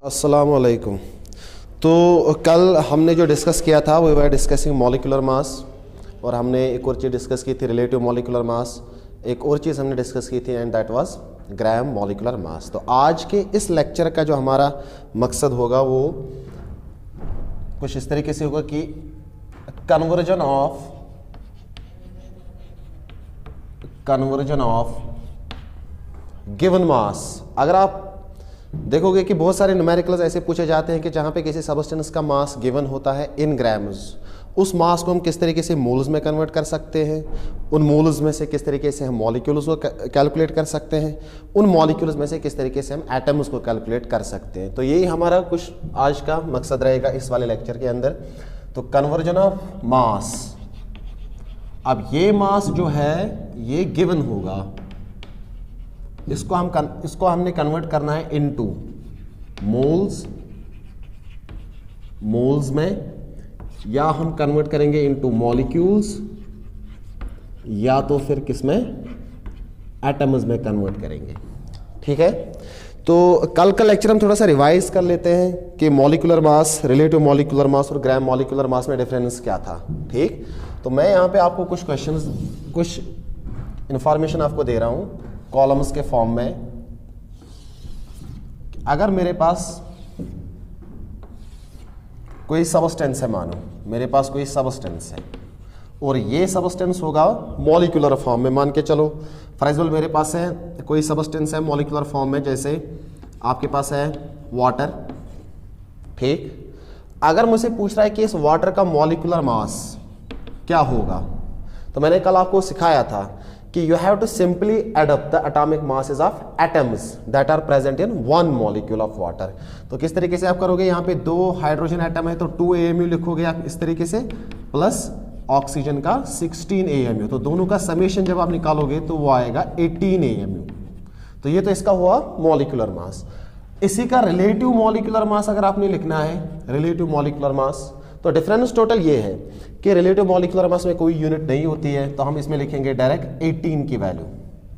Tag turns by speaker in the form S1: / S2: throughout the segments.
S1: अस्सलाम वालेकुम। तो कल हमने जो डिस्कस किया था वो वर डिस्कसिंग मॉलिक्यूलर मास, और हमने एक और चीज़ डिस्कस की थी रिलेटिव मॉलिक्यूलर मास, एक और चीज़ हमने डिस्कस की थी and that was gram molecular mass. तो आज के इस लेक्चर का जो हमारा मकसद होगा वो कुछ इस तरीके से होगा कि कन्वर्जन ऑफ गिवन मास। अगर आप देखोगे कि बहुत सारे न्यूमेरिकल्स ऐसे पूछे जाते हैं कि जहाँ पे किसी सबस्टेंस का मास गिवन होता है इन ग्राम्स, उस मास को हम किस तरीके से मोल्स में कन्वर्ट कर सकते हैं, उन मोल्स में से किस तरीके से हम मॉलिक्यूल्स को कैलकुलेट कर सकते हैं, उन मॉलिक्यूल्स में से किस तरीके से हम एटम्स को कैलकुलेट कर सकते हैं। तो यही हमारा कुछ आज का मकसद रहेगा इस वाले लेक्चर के अंदर। तो कन्वर्जन ऑफ मास, अब ये मास जो है ये गिवन होगा, इसको हमने कन्वर्ट करना है इनटू मोल्स में, या हम कन्वर्ट करेंगे इनटू मॉलिक्यूल्स, या तो फिर किसमें एटम्स में कन्वर्ट करेंगे। ठीक है, तो कल का लेक्चर हम थोड़ा सा रिवाइज कर लेते हैं कि molecular mass, relative molecular mass और ग्राम मॉलिक्यूलर मास में डिफरेंस क्या था। ठीक, तो मैं यहां पे आपको कुछ क्वेश्चंस, कुछ इंफॉर्मेशन आपको दे रहा हूं कॉलम्स के फॉर्म में। अगर मेरे पास कोई सबस्टेंस है, मानो मेरे पास कोई सबस्टेंस है और ये सबस्टेंस होगा मॉलिक्यूलर फॉर्म में, मान के चलो फॉर एग्जाम्पल मेरे पास है कोई सबस्टेंस है मॉलिक्यूलर फॉर्म में, जैसे आपके पास है वाटर। ठीक, अगर मुझे पूछ रहा है कि इस वाटर का मॉलिक्यूलर मास क्या होगा, तो मैंने कल आपको सिखाया था कि you have to simply add up the atomic masses of atoms that are present in one molecule of water। तो किस तरीके से आप करोगे, यहाँ पे 2 हाइड्रोजन एटम है तो 2 AMU लिखोगे आप इस तरीके से, प्लस ऑक्सीजन का 16 AMU, तो दोनों का समेशन जब आप निकालोगे तो वो आएगा 18 AMU। तो ये तो इसका हुआ मॉलिक्यूलर मास। इसी का रिलेटिव मॉलिक्यूलर मास अगर आपने लिखना है, रिलेटिव मॉलिक्यूलर मास, तो डिफरेंस टोटल ये है कि रिलेटिव मॉलिक्यूलर मास में कोई यूनिट नहीं होती है, तो हम इसमें लिखेंगे डायरेक्ट 18 की वैल्यू।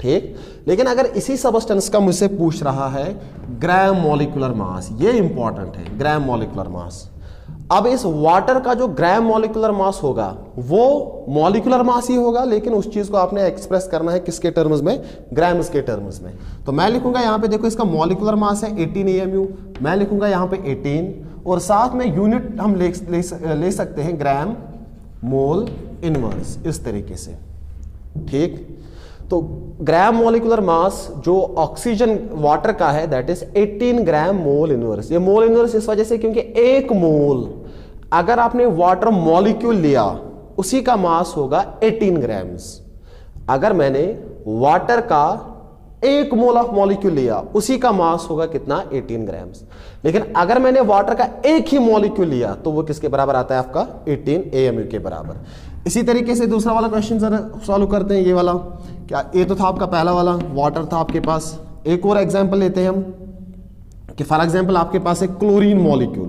S1: ठीक, लेकिन अगर इसी सबस्टेंस का मुझसे पूछ रहा है ग्राम मॉलिक्यूलर मास, ये इंपॉर्टेंट है, ग्राम मॉलिक्यूलर मास। अब इस वाटर का जो ग्राम मॉलिक्यूलर मास होगा वो मॉलिक्यूलर मास ही होगा, लेकिन उस चीज को आपने एक्सप्रेस करना है किसके टर्म्स में, ग्राम्स के टर्म्स में। तो मैं लिखूंगा यहाँ पे, देखो इसका मॉलिक्यूलर मास है 18 AMU, मैं लिखूंगा यहाँ पे 18, और साथ में यूनिट हम ले सकते हैं ग्राम मोल इनवर्स, इस तरीके से। ठीक, तो ग्राम मॉलिक्यूलर मास जो ऑक्सीजन वाटर का है that is 18 gram mole inverse. ये मोल इनवर्स इस वजह से क्योंकि एक मोल अगर आपने वाटर मॉलिक्यूल लिया उसी का मास होगा 18 ग्राम्स। अगर मैंने वाटर का 1 मोल ऑफ मॉलिक्यूल लिया उसी का मास होगा कितना, 18 ग्राम्स। लेकिन अगर मैंने वाटर का एक ही मॉलिक्यूल लिया तो वो किसके बराबर आता है आपका, 18 AMU के बराबर। इसी तरीके से दूसरा वाला क्वेश्चन जरा सॉल्व करते हैं। ये वाला क्या, ये तो था आपका पहला वाला, वाटर था आपके पास। एक और एग्जांपल लेते हैं हम कि फॉर एग्जांपल आपके पास है क्लोरीन मॉलिक्यूल।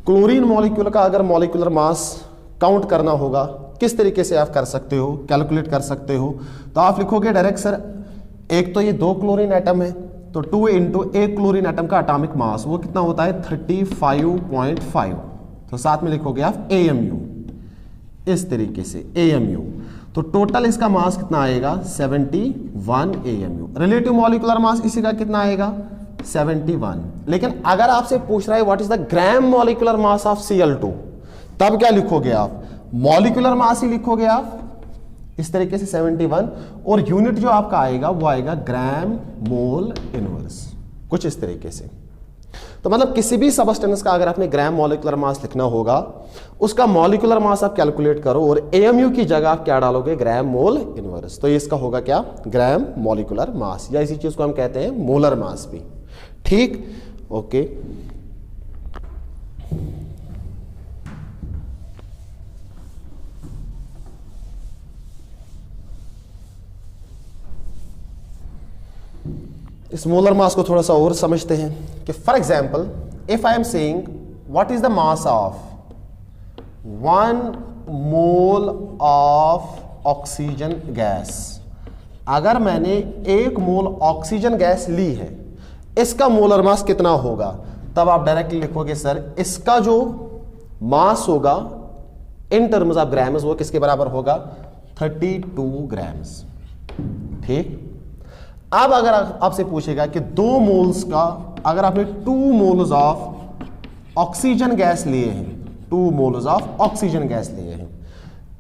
S1: क्लोरीन मॉलिक्यूल का अगर मॉलिक्यूलर मास काउंट करना होगा, किस तरीके से आप कर सकते हो, कैलकुलेट कर सकते हो, तो आप लिखोगे डायरेक्ट सर, एक तो ये 2 क्लोरीन एटम है तो 2 इंटू 1 क्लोरीन एटम का एटॉमिक मास वो कितना होता है 35.5, तो साथ में लिखोगे आप AMU, इस तरीके से AMU। तो टोटल इसका मास कितना आएगा 71 AMU। रिलेटिव मॉलिक्यूलर मास इसी का कितना आएगा 71। लेकिन अगर आपसे पूछ रहा है what is the gram molecular mass of Cl2, तब क्या लिखोगे आप, मॉलिक्यूलर मास ही लिखोगे आप इस तरीके से 71, और यूनिट जो आपका आएगा वो आएगा ग्राम मोल इनवर्स, कुछ इस तरीके से। तो मतलब किसी भी सबस्टेंस का अगर आपने ग्राम मॉलिक्यूलर मास लिखना होगा, उसका मॉलिक्यूलर मास आप कैलकुलेट करो और AMU की जगह आप क्या डालोगे, ग्राम मोल इनवर्स। तो इसका होगा क्या, ग्राम मॉलिक्यूलर मास, या इसी चीज को हम कहते हैं मोलर मास भी। ठीक, ओके। इस मोलर मास को थोड़ा सा और समझते हैं कि for example if I am saying what is the mass of 1 mole of oxygen gas, अगर मैंने 1 मोल ऑक्सीजन गैस ली है, इसका मोलर मास कितना होगा, तब आप डायरेक्टली लिखोगे सर इसका जो मास होगा इन टर्म्स ऑफ ग्राम्स वो किसके बराबर होगा, 32 ग्राम्स। ठीक। अब अगर आपसे पूछेगा कि 2 मोल्स का, अगर आपने 2 मोल्स ऑफ ऑक्सीजन गैस लिए हैं, 2 मोल्स ऑफ ऑक्सीजन गैस लिए हैं,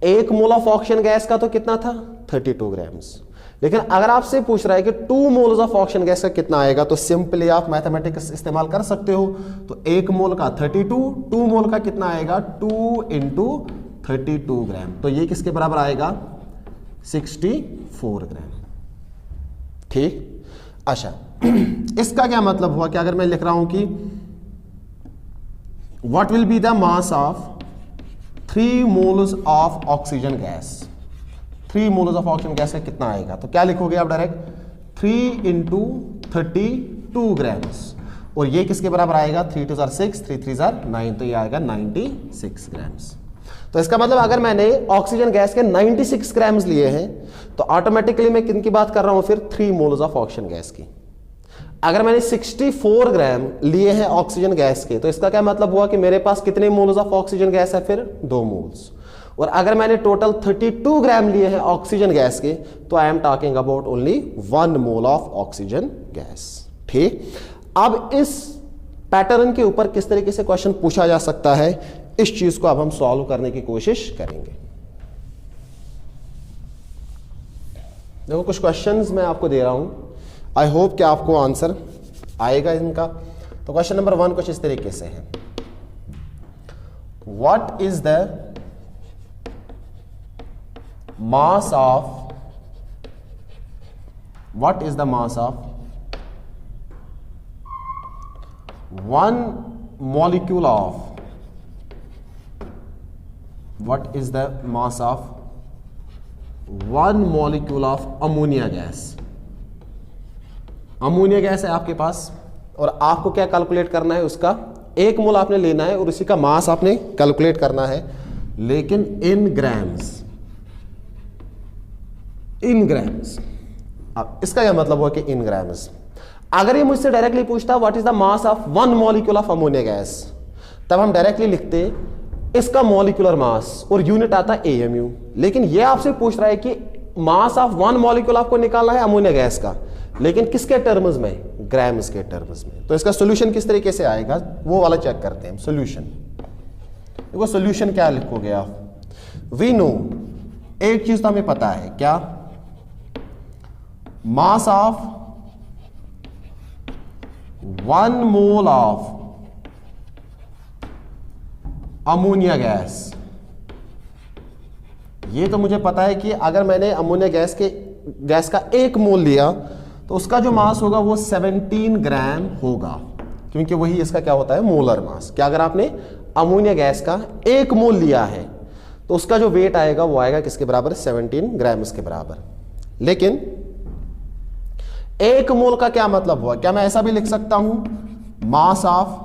S1: 1 मोल ऑफ ऑक्सीजन गैस का तो कितना था 32 ग्राम्स। लेकिन अगर आपसे पूछ रहा है कि 2 मोल्स ऑफ ऑक्सीजन गैस का कितना आएगा, तो सिंपली आप मैथमेटिक्स इस्तेमाल कर सकते हो। तो 1 मोल का 32, 2 मोल का कितना आएगा 2 इंटू 32 ग्राम, तो ये किसके बराबर आएगा 64 ग्राम। ठीक। अच्छा, इसका क्या मतलब हुआ कि अगर मैं लिख रहा हूं कि what will be the mass of 3 moles of oxygen gas, 3 moles of oxygen gas का कितना आएगा, तो क्या लिखोगे आप डायरेक्ट 3 इंटू 32 ग्राम्स, और ये किसके बराबर आएगा 3 2 6, 3 3 9, तो ये आएगा 96 ग्राम्स। तो इसका मतलब अगर मैंने ऑक्सीजन गैस के 96 ग्राम्स लिए हैं, तो ऑटोमेटिकली मैं किन की बात कर रहा हूं फिर 3 मोल्स ऑफ ऑक्सीजन गैस की। अगर मैंने 64 ग्राम लिए हैं ऑक्सीजन गैस के, तो इसका क्या मतलब हुआ कि मेरे पास कितने मोल्स ऑफ ऑक्सीजन गैस है, फिर 2 मोल्स। और अगर मैंने टोटल 32 ग्राम लिए हैं ऑक्सीजन गैस के, तो I am talking about only 1 mole of oxygen gas. ठीक। अब इस पैटर्न के ऊपर किस तरीके से क्वेश्चन पूछा जा सकता है, इस चीज को अब हम सॉल्व करने की कोशिश करेंगे। देखो कुछ क्वेश्चंस मैं आपको दे रहा हूं, आई होप कि आपको आंसर आएगा इनका। तो क्वेश्चन नंबर 1 कुछ इस तरीके से है, what is the mass of 1 molecule of, what is the mass of 1 molecule of ammonia gas। Ammonia gas है आपके पास, और आपको क्या कैलकुलेट करना है, उसका 1 मोल आपने लेना है और उसी का मास आपने कैलकुलेट करना है, लेकिन इन ग्राम्स, इन ग्राम्स। अब इसका क्या मतलब हुआ कि इन ग्राम्स। अगर ये मुझसे डायरेक्टली पूछता what is the mass of 1 molecule of ammonia gas, तब हम डायरेक्टली लिखते इसका मॉलिक्यूलर मास और यूनिट आता AMU। लेकिन ये आपसे पूछ रहा है कि मास ऑफ 1 मॉलिक्यूल आपको निकालना है अमोनिया गैस का, लेकिन किसके टर्म्स में, ग्राम्स के टर्म्स में। तो इसका सॉल्यूशन किस तरीके से आएगा वो वाला चेक करते हैं। सॉल्यूशन, देखो सॉल्यूशन क्या लिखोगे आप, वी नो, एक चीज तो हमें पता है क्या, मास of 1 mole of ammonia gas, ये तो मुझे पता है कि अगर मैंने अमोनिया गैस का 1 मोल लिया तो उसका जो मास होगा वो 17 ग्राम होगा, क्योंकि वही इसका क्या होता है मोलर मास। क्या अगर आपने अमोनिया गैस का 1 मोल लिया है तो उसका जो वेट आएगा वो आएगा किसके बराबर, 17 ग्राम्स के बराबर। लेकिन 1 मोल का क्या मतलब हुआ, क्या मैं ऐसा भी लिख सकता हूं, mass of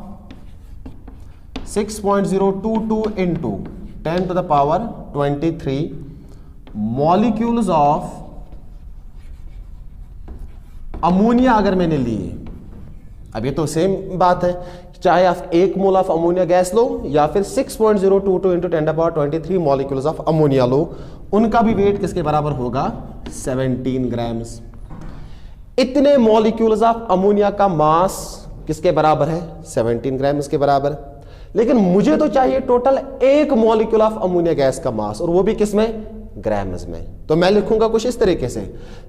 S1: 6.022 into 10 to the power 23 molecules of ammonia अगर मैंने लिए। अब ये तो सेम बात है, चाहे आप 1 मोल ऑफ अमोनिया गैस लो या फिर 6.022 into 10 to the power 23 molecules of ammonia लो, उनका भी वेट किसके बराबर होगा, 17 ग्राम्स। इतने मॉलिक्यूल्स ऑफ अमोनिया का मास किसके बराबर है, 17 ग्राम्स के बराबर। लेकिन मुझे तो चाहिए total 1 molecule of ammonia gas का मास, और वो भी किसमें, ग्राम्स में। तो मैं लिखूंगा कुछ इस तरीके से,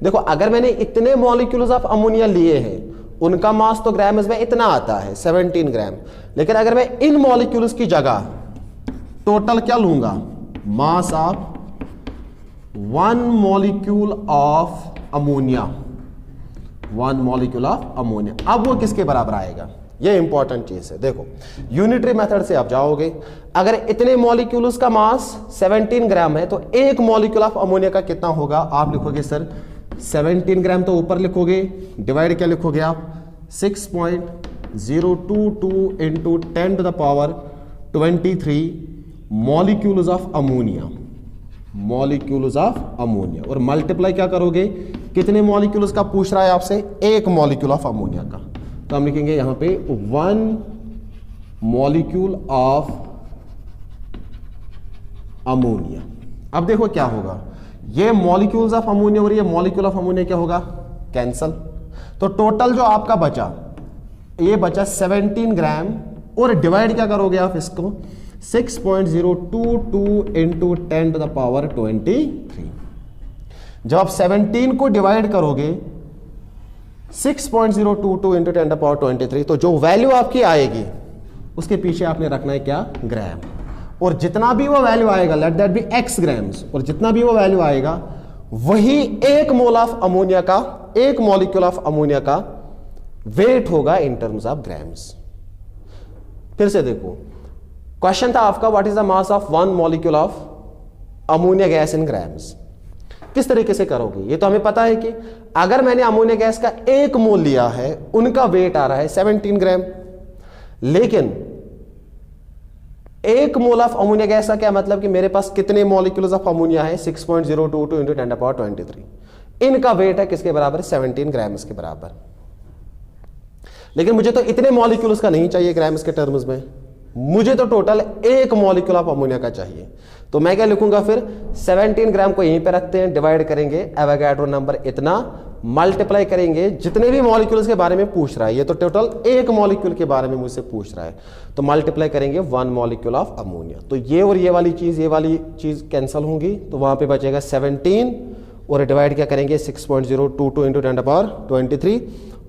S1: देखो अगर मैंने इतने मॉलिक्यूल्स ऑफ अमोनिया लिए हैं, उनका मास तो ग्राम्स में इतना आता है 17 ग्राम, लेकिन अगर मैं इन मॉलिक्यूल्स की जगह टोटल क्या लूंगा, मास of 1 molecule of ammonia, 1 molecule of ammonia, अब वो किसके बराबर आएगा, ये इंपॉर्टेंट चीज है। देखो यूनिटरी मेथड से आप जाओगे, अगर इतने मॉलिक्यूल्स का मास 17 ग्राम है तो 1 मॉलिक्यूल ऑफ अमोनिया का कितना होगा, आप लिखोगे सर 17 ग्राम, तो ऊपर लिखोगे, डिवाइड क्या लिखोगे आप, 6.022 into 10 to the power 23 molecules of ammonia. Molecules of ammonia, और मल्टीप्लाई क्या करोगे, कितने मॉलिक्यूल्स का पूछ रहा है आपसे, एक मॉलिक्यूल ऑफ अमोनिया का, तो हम लिखेंगे यहां पे 1 मॉलिक्यूल ऑफ अमोनिया। अब देखो क्या होगा, ये मॉलिक्यूल्स ऑफ अमोनिया और ये मॉलिक्यूल ऑफ अमोनिया क्या होगा, कैंसल। तो टोटल जो आपका बचा, ये बचा 17 ग्राम, और डिवाइड क्या करोगे आप इसको, 6.022 इंटू 10 टू द पावर 23। जब आप 17 को डिवाइड करोगे 6.022 इंटू 10 टू द पावर 23, तो जो वैल्यू आपकी आएगी उसके पीछे आपने रखना है क्या, ग्राम, और जितना भी वो वैल्यू आएगा, let that be x grams, और जितना भी वो वैल्यू आएगा वही एक मोल ऑफ अमोनिया का, एक मॉलिक्यूल ऑफ अमोनिया का वेट होगा इन टर्म्स ऑफ ग्राम्स। फिर से देखो, क्वेश्चन था आपका what is the mass of 1 molecule of ammonia gas in grams. किस तरीके से करोगे, ये तो हमें पता है कि अगर मैंने अमोनिया गैस का 1 मोल लिया है, उनका वेट आ रहा है 17 ग्राम, लेकिन 1 मोल ऑफ अमोनिया गैस का क्या मतलब कि मेरे पास कितने मॉलिक्यूल्स ऑफ अमोनिया है, 6.022 इंटू 10 टू द पावर 23। इनका वेट है किसके बराबर, 17 ग्राम्स के बराबर। लेकिन मुझे तो इतने मॉलिक्यूल्स का नहीं चाहिए ग्राम्स के टर्म्स में, मुझे तो टोटल 1 मॉलिक्यूल ऑफ अमोनिया का चाहिए। तो मैं क्या लिखूंगा फिर, 17 ग्राम को यहीं पे रखते हैं, डिवाइड करेंगे एवोगाड्रो नंबर इतना, मल्टीप्लाई करेंगे जितने भी मॉलिक्यूल्स के बारे में पूछ रहा है, ये तो टोटल 1 मॉलिक्यूल के बारे में मुझसे पूछ रहा है, तो मल्टीप्लाई करेंगे 1 मॉलिक्यूल ऑफ अमोनिया। तो ये और ये वाली चीज कैंसिल होंगी, तो वहां पे बचेगा 17, और डिवाइड क्या करेंगे 6.022 इंटू 10 टू द पावर 23,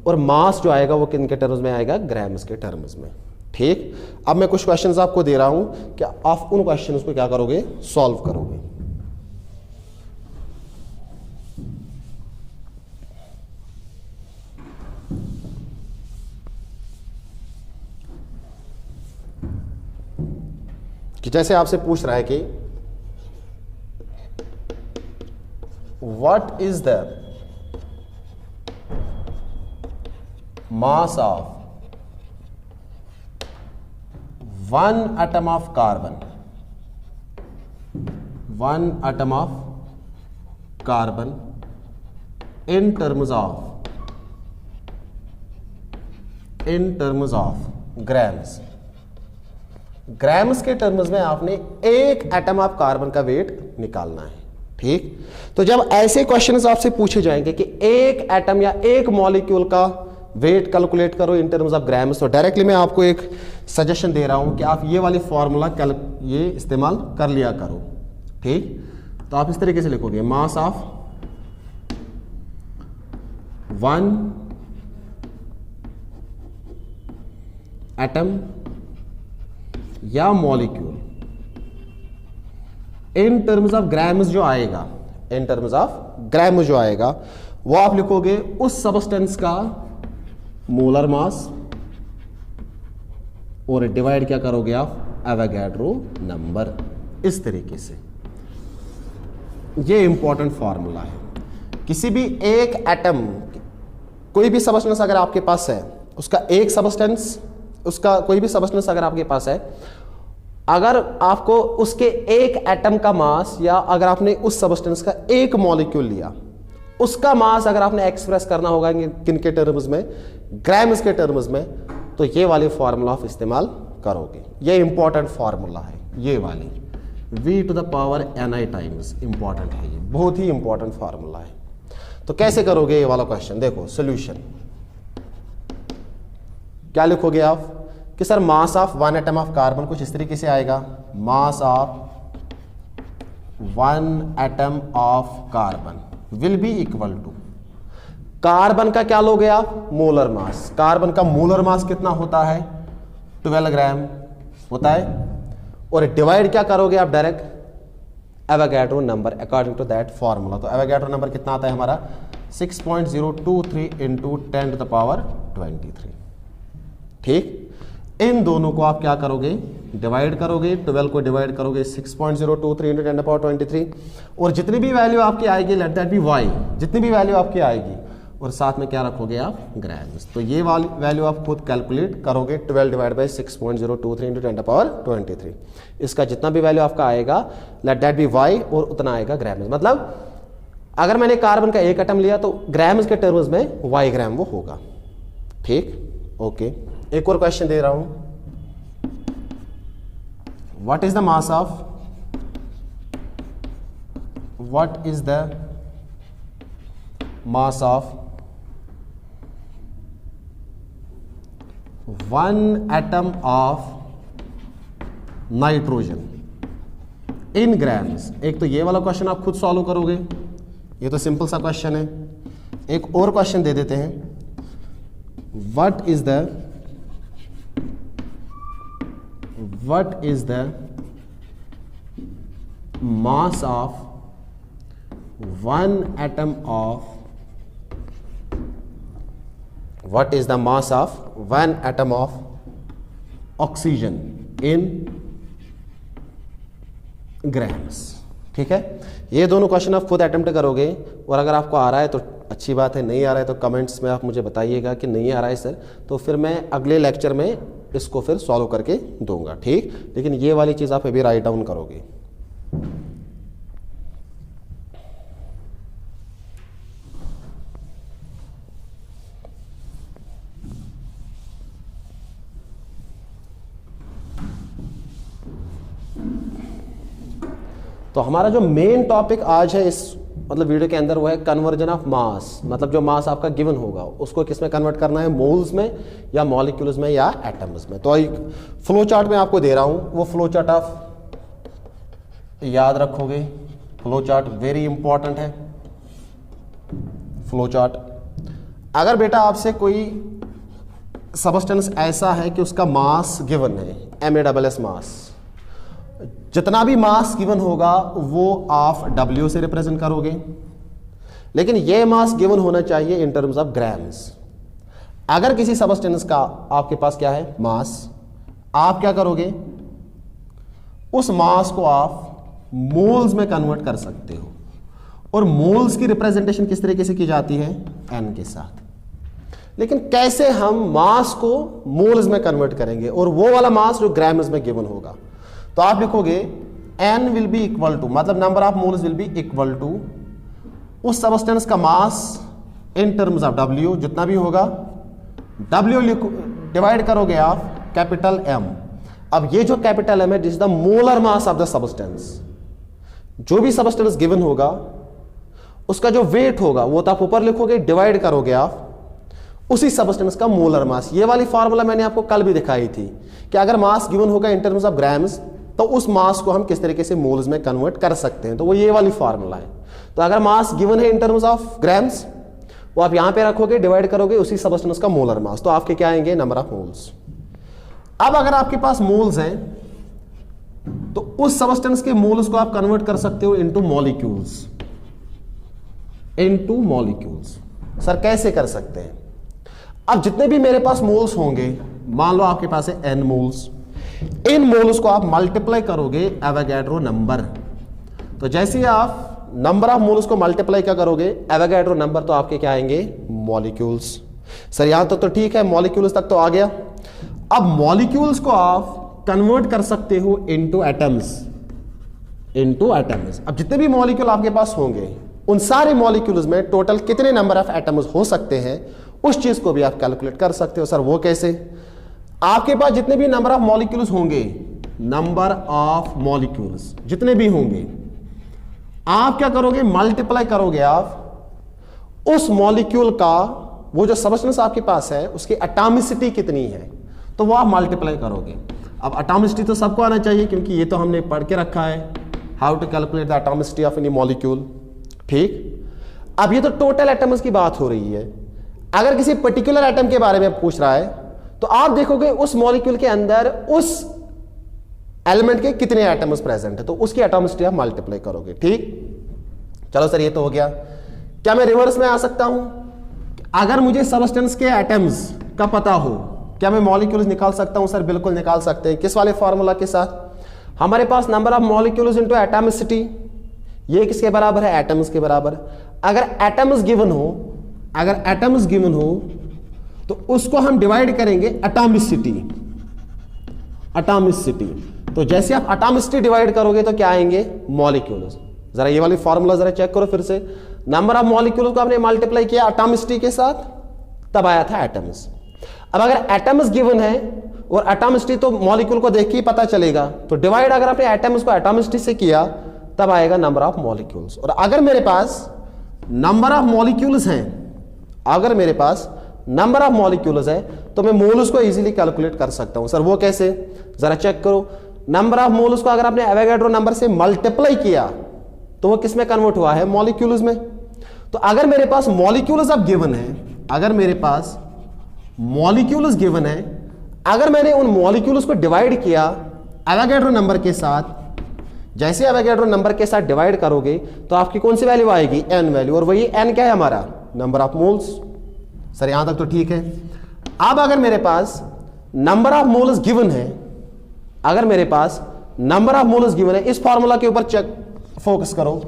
S1: और मास जो आएगा वो किन के टर्म्स में आएगा, ग्राम्स के टर्म्स में। ठीक, अब मैं कुछ क्वेश्चंस आपको दे रहा हूं कि आप उन क्वेश्चंस को क्या करोगे, सॉल्व करोगे। कि जैसे आपसे पूछ रहा है कि what is the mass of 1 atom of carbon, 1 atom of carbon in terms of grams। Grams के टर्म्स में आपने एक एटम ऑफ कार्बन का वेट निकालना है। ठीक, तो जब ऐसे क्वेश्चंस आपसे पूछे जाएंगे कि एक एटम या एक मॉलिक्यूल का वेट कैलकुलेट करो इन टर्म्स ऑफ ग्राम्स, तो डायरेक्टली मैं आपको एक सजेशन दे रहा हूं कि आप ये वाली फॉर्मूला ये इस्तेमाल कर लिया करो। ठीक, तो आप इस तरीके से लिखोगे, मास ऑफ 1 एटम या molecule in terms of grams जो आएगा, इन टर्म्स ऑफ ग्राम्स जो आएगा वो आप लिखोगे उस सबस्टेंस का मोलर मास, और डिवाइड क्या करोगे आप, एवोगाड्रो नंबर। इस तरीके से ये इंपॉर्टेंट फॉर्मूला है। किसी भी एक एटम, कोई भी सबस्टेंस अगर आपके पास है, उसका एक सबस्टेंस, उसका कोई भी सबस्टेंस अगर आपके पास है, अगर आपको उसके एक एटम का मास, या अगर आपने उस सबस्टेंस का एक मॉलिक्यूल लिया, उसका मास अगर आपने एक्सप्रेस करना होगा किन के टर्म्स में, ग्राम्स के टर्म्स में, तो ये वाली फॉर्मूला आप इस्तेमाल करोगे। ये इंपॉर्टेंट फॉर्मूला है, ये वाली v to the power ni times, important है, ये बहुत ही इंपॉर्टेंट फॉर्मूला है। तो कैसे करोगे ये वाला क्वेश्चन, देखो सोल्यूशन क्या लिखोगे आप कि sir mass of 1 atom of carbon कुछ इस तरीके से आएगा, mass of 1 atom of carbon will be equal to, carbon का क्या लोगे आप, मोलर मास। कार्बन का मोलर मास कितना होता है, 12 ग्राम होता है, और डिवाइड क्या करोगे आप, direct Avogadro number according to that formula. तो एवोगाड्रो नंबर कितना आता है हमारा, 6.023 इंटू 10 टू द पावर 23। ठीक, इन दोनों को आप क्या करोगे, डिवाइड करोगे, 12 को डिवाइड करोगे 6.023 इंटू 10 टू द पावर 23, और जितनी भी वैल्यू आपकी आएगी, लेट दैट बी y, जितनी भी वैल्यू आपकी आएगी और साथ में क्या रखोगे आप, ग्राम्स। तो ये वाली वैल्यू आप खुद कैलकुलेट करोगे, 12 डिवाइड बाई 6.023 इंटू 10⁻23। इसका जितना भी वैल्यू आपका आएगा लेट दैट बी वाई, और उतना आएगा ग्राम्स। मतलब अगर मैंने कार्बन का एक एटम लिया तो ग्राम्स के टर्म्स में वाई ग्राम वो होगा। ठीक, ओके। एक और क्वेश्चन दे रहा हूं, what is the mass of, what is the mass of 1 atom of nitrogen in grams. एक तो ये वाला क्वेश्चन आप खुद सॉल्व करोगे, ये तो सिंपल सा क्वेश्चन है। एक और क्वेश्चन दे देते हैं, what is the mass of 1 atom of, what is the mass of 1 atom of oxygen in grams। ठीक है, ये दोनों क्वेश्चन आप खुद अटेम्प्ट करोगे, और अगर आपको आ रहा है तो अच्छी बात है, नहीं आ रहा है तो कमेंट्स में आप मुझे बताइएगा कि नहीं आ रहा है सर, तो फिर मैं अगले लेक्चर में इसको फिर सॉल्व करके दूंगा। ठीक, लेकिन ये वाली चीज़ आप अभी राइट डाउन करोगे। तो हमारा जो मेन टॉपिक आज है इस मतलब वीडियो के अंदर वो है कन्वर्जन ऑफ मास। मतलब जो मास आपका गिवन होगा उसको किस में कन्वर्ट करना है, मोल्स में या मॉलिक्यूल्स में या एटम्स में। तो एक फ्लो चार्ट में आपको दे रहा हूं, वो फ्लो चार्ट आप याद रखोगे। फ्लो चार्ट वेरी इंपॉर्टेंट है। फ्लो चार्ट, अगर बेटा आपसे कोई सबस्टेंस ऐसा है कि उसका मास गिवन है, MASS मास, जितना भी मास गिवन होगा वो आप W से रिप्रेजेंट करोगे, लेकिन ये मास गिवन होना चाहिए इन टर्म्स ऑफ ग्राम्स। अगर किसी सबस्टेंस का आपके पास क्या है, मास, आप क्या करोगे, उस मास को आप मोल्स में कन्वर्ट कर सकते हो, और मोल्स की रिप्रेजेंटेशन किस तरीके से की जाती है, N के साथ। लेकिन कैसे हम मास को मोल्स में कन्वर्ट करेंगे, और वो वाला मास जो ग्राम्स में गिवन होगा, तो आप लिखोगे N will be equal to, मतलब number of moles will be equal to उस सबस्टेंस का mass in terms of W, जितना भी होगा W डिवाइड करोगे आप कैपिटल M। अब ये जो कैपिटल M है this is the molar mass of the substance. जो भी सबस्टेंस गिवन होगा उसका जो वेट होगा वो तो आप ऊपर लिखोगे, डिवाइड करोगे आप उसी सबस्टेंस का मोलर मास। ये वाली फार्मूला मैंने आपको कल भी दिखाई थी कि अगर मास गिवन होगा इन टर्म्स ऑफ ग्राम्स तो उस मास को हम किस तरीके से मोल्स में कन्वर्ट कर सकते हैं, तो वो ये वाली फार्मूला है। तो अगर मास गिवन है इन टर्म्स ऑफ ग्राम्स, वो आप यहां पे रखोगे, डिवाइड करोगे उसी सबस्टेंस का मोलर मास, तो आपके क्या आएंगे, नंबर ऑफ मोल्स। अब अगर आपके पास मोल्स हैं तो उस सबस्टेंस के मोल्स को आप कन्वर्ट कर सकते हो into molecules. Into molecules sir कैसे कर सकते हैं? अब जितने भी मेरे पास मोल्स होंगे, मान लो आपके पास है n मोल्स, इन मोल्स को आप मल्टीप्लाई करोगे एवोगैड्रो नंबर। तो जैसे ही आप नंबर ऑफ मोल्स को मल्टीप्लाई क्या करोगे, एवोगैड्रो नंबर, तो आपके क्या आएंगे, मॉलिक्यूल्स। सर यहां तो ठीक है, मॉलिक्यूल्स तक तो आ गया। अब मॉलिक्यूल्स को आप कन्वर्ट कर सकते हो इनटू एटम्स। इनटू एटम्स, अब जितने भी मॉलिक्यूल आपके पास होंगे उन सारे मॉलिक्यूल्स में टोटल कितने नंबर ऑफ एटम्स हो सकते हैं, उस चीज को भी आप कैलकुलेट कर सकते हो। सर वो कैसे? आपके पास जितने भी नंबर ऑफ मॉलिक्यूल्स होंगे, नंबर ऑफ मॉलिक्यूल्स जितने भी होंगे, आप क्या करोगे, मल्टीप्लाई करोगे आप उस मॉलिक्यूल का, वो जो सबस्टेंस आपके पास है उसकी एटॉमिसिटी कितनी है, तो वो आप मल्टीप्लाई करोगे। अब एटॉमिसिटी तो सबको आना चाहिए क्योंकि ये तो हमने पढ़ के रखा है, how to calculate the atomicity of any molecule. ठीक, अब ये तो टोटल एटम्स की बात हो रही है। अगर किसी पर्टिकुलर एटम के बारे में पूछ रहा है तो आप देखोगे उस मॉलिक्यूल के अंदर उस एलिमेंट के कितने एटम्स प्रेजेंट है, तो उसकी एटॉमिसिटी आप मल्टीप्लाई करोगे। ठीक, चलो सर ये तो हो गया। क्या मैं रिवर्स में आ सकता हूं? अगर मुझे सबस्टेंस के एटम्स का पता हो, क्या मैं मॉलिक्यूल्स निकाल सकता हूं? सर बिल्कुल निकाल सकते हैं। किस वाले फॉर्मूला के साथ? हमारे पास number of molecules into atomicity, ये किसके बराबर है, एटम्स के बराबर। अगर एटम्स गिवन हो अगर एटम्स गिवन हो तो उसको हम डिवाइड करेंगे एटॉमिसिटी। एटॉमिसिटी, तो जैसे आप एटॉमिसिटी डिवाइड करोगे तो क्या आएंगे? मॉलिक्यूल्स। जरा ये वाली फॉर्मूला जरा चेक करो फिर से। नंबर ऑफ मॉलिक्यूल्स को आपने मल्टीप्लाई किया एटॉमिसिटी के साथ, तब आया था एटम्स। अब अगर एटम्स गिवन है और एटॉमिसिटी तो मॉलिक्यूल को देख के ही पता चलेगा, तो डिवाइड अगर आपने एटम्स को एटॉमिसिटी से किया तब आएगा नंबर ऑफ मॉलिक्यूल्स। और अगर मेरे पास नंबर ऑफ मॉलिक्यूल्स हैं, अगर मेरे पास नंबर ऑफ मॉलिक्यूल्स है तो मैं मोल्स को इजीली कैलकुलेट कर सकता हूं। सर वो कैसे? जरा चेक करो। नंबर ऑफ मोल्स को अगर आपने एवोगाड्रो नंबर से मल्टीप्लाई किया तो वो किस में कन्वर्ट हुआ है? मॉलिक्यूल्स में। तो अगर मेरे पास मॉलिक्यूल्स अब गिवन है, अगर मेरे पास मॉलिक्यूल्स गिवन है, अगर मैंने उन मॉलिक्यूल्स को डिवाइड किया एवोगाड्रो नंबर के साथ, जैसे एवोगाड्रो नंबर के साथ डिवाइड करोगे तो आपकी कौन सी वैल्यू आएगी? N value. और वही एन क्या है हमारा? Number of moles. सर यहां तक तो ठीक है। अब अगर मेरे पास नंबर ऑफ मोल्स गिवन है, अगर मेरे पास नंबर ऑफ मोल्स गिवन है, इस फॉर्मूला के ऊपर चेक फोकस करो।